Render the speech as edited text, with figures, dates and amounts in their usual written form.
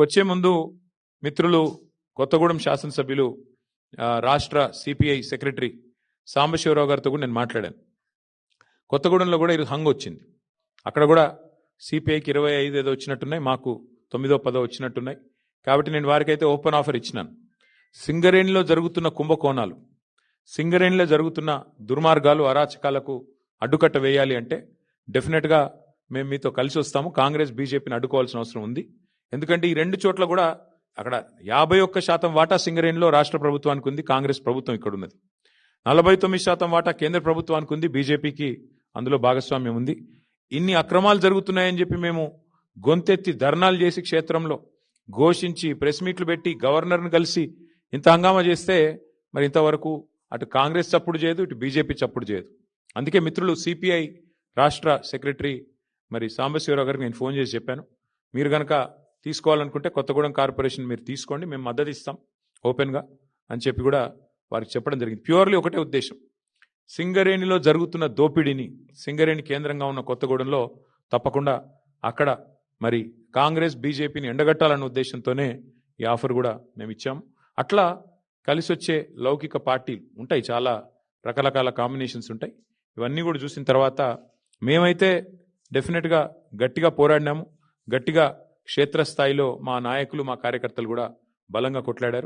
వచ్చే ముందు మిత్రులు కొత్తగూడెం శాసనసభ్యులు రాష్ట్ర సిపిఐ సెక్రటరీ సాంబశివరావు గారితో కూడా నేను మాట్లాడాను. కొత్తగూడెంలో కూడా ఇది హంగ్ వచ్చింది. అక్కడ కూడా సిపిఐకి 25 ఏదో వచ్చినట్టున్నాయి, మాకు 9దో 10దో వచ్చినట్టున్నాయి. కాబట్టి నేను వారికైతే ఓపెన్ ఆఫర్ ఇచ్చినాను. సింగరేణిలో జరుగుతున్న కుంభకోణాలు, సింగరేణిలో జరుగుతున్న దుర్మార్గాలు, అరాచకాలకు అడ్డుకట్ట వేయాలి అంటే డెఫినెట్గా మేము మీతో కలిసి వస్తాము. కాంగ్రెస్ బీజేపీని అడ్డుకోవాల్సిన అవసరం ఉంది. ఎందుకంటే ఈ రెండు చోట్ల కూడా అక్కడ 51% వాటా సింగరేణిలో రాష్ట్ర ప్రభుత్వానికి ఉంది, కాంగ్రెస్ ప్రభుత్వం ఇక్కడ ఉన్నది. 49% వాటా కేంద్ర ప్రభుత్వానికి ఉంది, బీజేపీకి అందులో భాగస్వామ్యం ఉంది. ఇన్ని అక్రమాలు జరుగుతున్నాయని చెప్పి మేము గొంతెత్తి ధర్నాలు చేసి క్షేత్రంలో ఘోషించి ప్రెస్ మీట్లు పెట్టి గవర్నర్ను కలిసి ఇంత హంగామా చేస్తే మరి ఇంతవరకు అటు కాంగ్రెస్ చప్పుడు చేయదు, ఇటు బీజేపీ చప్పుడు చేయదు. అందుకే మిత్రులు సిపిఐ రాష్ట్ర సెక్రటరీ మరి సాంబశివరావు గారికి నేను ఫోన్ చేసి చెప్పాను, మీరు కనుక తీసుకోవాలనుకుంటే కొత్తగూడెం కార్పొరేషన్ మీరు తీసుకోండి, మేము మద్దతు ఇస్తాం ఓపెన్గా అని చెప్పి కూడా వారికి చెప్పడం జరిగింది. ప్యూర్లీ ఒకటే ఉద్దేశం, సింగరేణిలో జరుగుతున్న దోపిడీని, సింగరేణి కేంద్రంగా ఉన్న కొత్తగూడెంలో తప్పకుండా అక్కడ మరి కాంగ్రెస్ బీజేపీని ఎండగట్టాలన్న ఉద్దేశంతోనే ఈ ఆఫర్ కూడా మేము ఇచ్చాము. అట్లా కలిసి వచ్చే లౌకిక పార్టీలు ఉంటాయి, చాలా రకరకాల కాంబినేషన్స్ ఉంటాయి. ఇవన్నీ కూడా చూసిన తర్వాత మేమైతే డెఫినెట్గా గట్టిగా పోరాడినాము. గట్టిగా క్షేత్రస్థాయిలో మా నాయకులు, మా కార్యకర్తలు కూడా బలంగా కొట్లాడారు.